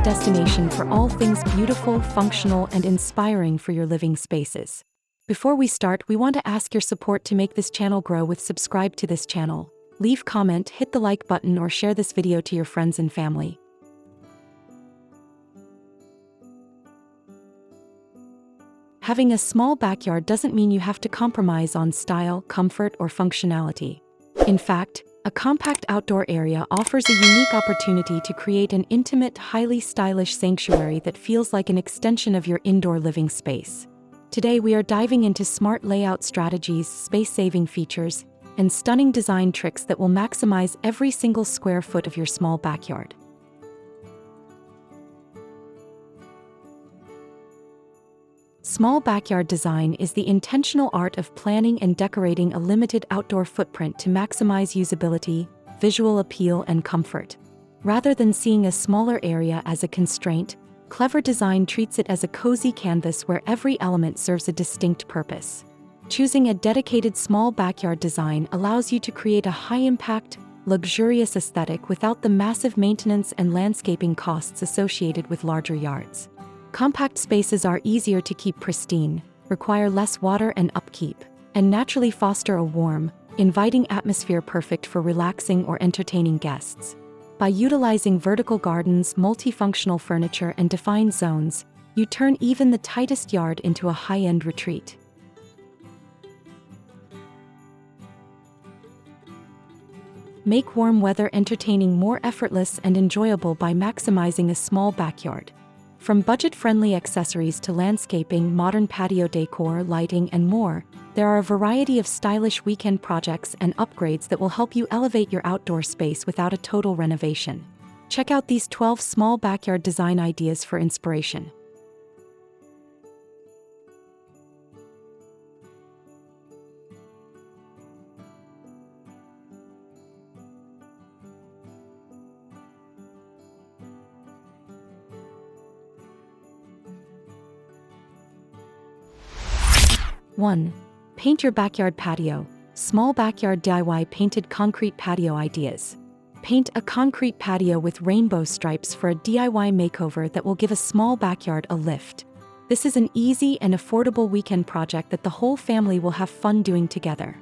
destination for all things beautiful, functional, and inspiring for your living spaces. Before we start, we want to ask your support to make this channel grow with subscribe to this channel. Leave comment, hit the like button, or share this video to your friends and family. Having a small backyard doesn't mean you have to compromise on style, comfort, or functionality. In fact, a compact outdoor area offers a unique opportunity to create an intimate, highly stylish sanctuary that feels like an extension of your indoor living space. Today we are diving into smart layout strategies, space-saving features, and stunning design tricks that will maximize every single square foot of your small backyard. Small backyard design is the intentional art of planning and decorating a limited outdoor footprint to maximize usability, visual appeal, and comfort. Rather than seeing a smaller area as a constraint, clever design treats it as a cozy canvas where every element serves a distinct purpose. Choosing a dedicated small backyard design allows you to create a high-impact, luxurious aesthetic without the massive maintenance and landscaping costs associated with larger yards. Compact spaces are easier to keep pristine, require less water and upkeep, and naturally foster a warm, inviting atmosphere perfect for relaxing or entertaining guests. By utilizing vertical gardens, multifunctional furniture, and defined zones, you turn even the tightest yard into a high-end retreat. Make warm weather entertaining more effortless and enjoyable by maximizing a small backyard. From budget-friendly accessories to landscaping, modern patio decor, lighting, and more, there are a variety of stylish weekend projects and upgrades that will help you elevate your outdoor space without a total renovation. Check out these 12 small backyard design ideas for inspiration. One. Paint your backyard patio. Small backyard DIY painted concrete patio ideas. Paint a concrete patio with rainbow stripes for a DIY makeover that will give a small backyard a lift. This is an easy and affordable weekend project that the whole family will have fun doing together.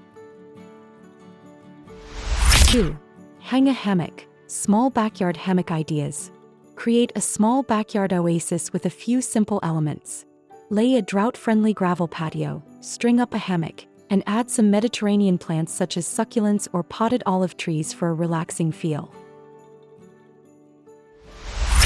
2. Hang a hammock. Small backyard hammock ideas. Create a small backyard oasis with a few simple elements. Lay a drought-friendly gravel patio, string up a hammock, and add some Mediterranean plants such as succulents or potted olive trees for a relaxing feel.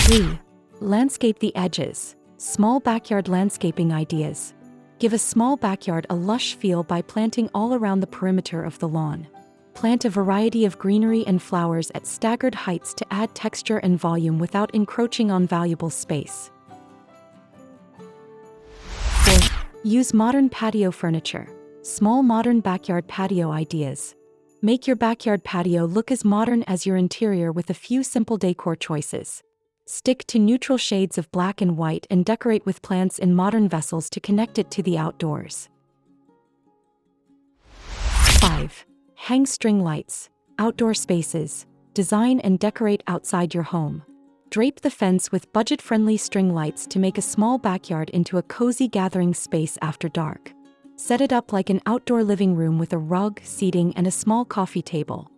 3. Landscape the edges. Small backyard landscaping ideas. Give a small backyard a lush feel by planting all around the perimeter of the lawn. Plant a variety of greenery and flowers at staggered heights to add texture and volume without encroaching on valuable space. 4. Use modern patio furniture. Small modern backyard patio ideas. Make your backyard patio look as modern as your interior with a few simple decor choices. Stick to neutral shades of black and white and decorate with plants in modern vessels to connect it to the outdoors. 5. Hang string lights. Outdoor spaces. Design and decorate outside your home. Drape the fence with budget-friendly string lights to make a small backyard into a cozy gathering space after dark. Set it up like an outdoor living room with a rug, seating, and a small coffee table.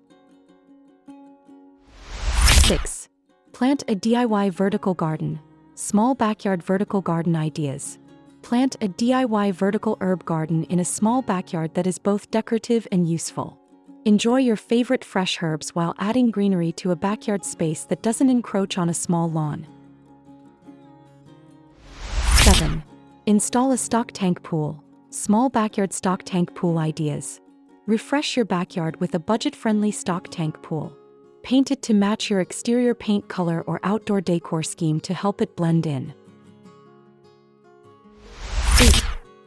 6. Plant a DIY vertical garden. Small backyard vertical garden ideas. Plant a DIY vertical herb garden in a small backyard that is both decorative and useful. Enjoy your favorite fresh herbs while adding greenery to a backyard space that doesn't encroach on a small lawn. 7. Install a stock tank pool. Small backyard stock tank pool ideas. Refresh your backyard with a budget-friendly stock tank pool. Paint it to match your exterior paint color or outdoor decor scheme to help it blend in. 8.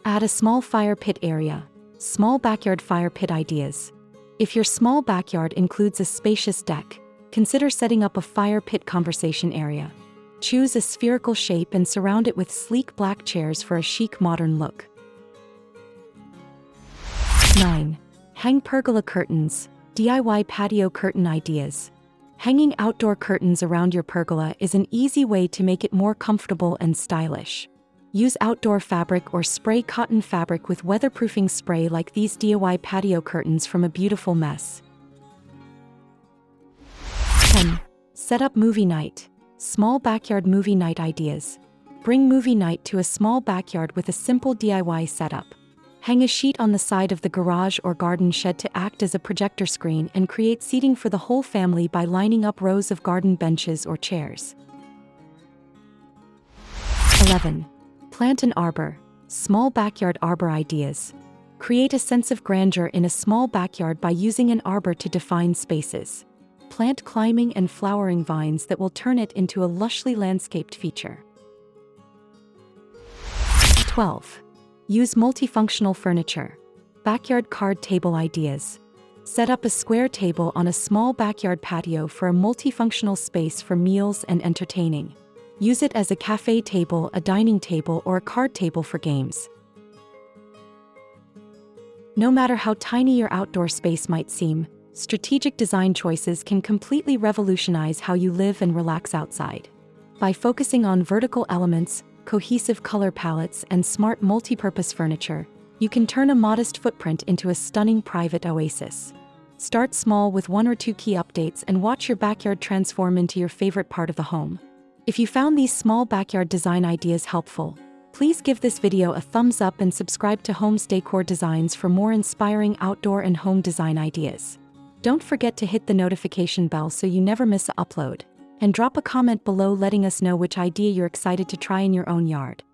Add a small fire pit area. Small backyard fire pit ideas. If your small backyard includes a spacious deck, consider setting up a fire pit conversation area. Choose a spherical shape and surround it with sleek black chairs for a chic modern look. 9. Hang pergola curtains. DIY patio curtain ideas. Hanging outdoor curtains around your pergola is an easy way to make it more comfortable and stylish. Use outdoor fabric or spray cotton fabric with weatherproofing spray like these DIY patio curtains from A Beautiful Mess. 10. Set up movie night. Small backyard movie night ideas. Bring movie night to a small backyard with a simple DIY setup. Hang a sheet on the side of the garage or garden shed to act as a projector screen and create seating for the whole family by lining up rows of garden benches or chairs. 11. Plant an arbor. Small backyard arbor ideas. Create a sense of grandeur in a small backyard by using an arbor to define spaces. Plant climbing and flowering vines that will turn it into a lushly landscaped feature. 12. Use multifunctional furniture. Backyard card table ideas. Set up a square table on a small backyard patio for a multifunctional space for meals and entertaining. Use it as a cafe table, a dining table, or a card table for games. No matter how tiny your outdoor space might seem, strategic design choices can completely revolutionize how you live and relax outside. By focusing on vertical elements, cohesive color palettes, and smart multi-purpose furniture, you can turn a modest footprint into a stunning private oasis. Start small with 1 or 2 key updates and watch your backyard transform into your favorite part of the home. If you found these small backyard design ideas helpful, please give this video a thumbs up and subscribe to Homes Decor Designs for more inspiring outdoor and home design ideas. Don't forget to hit the notification bell so you never miss an upload. And drop a comment below letting us know which idea you're excited to try in your own yard.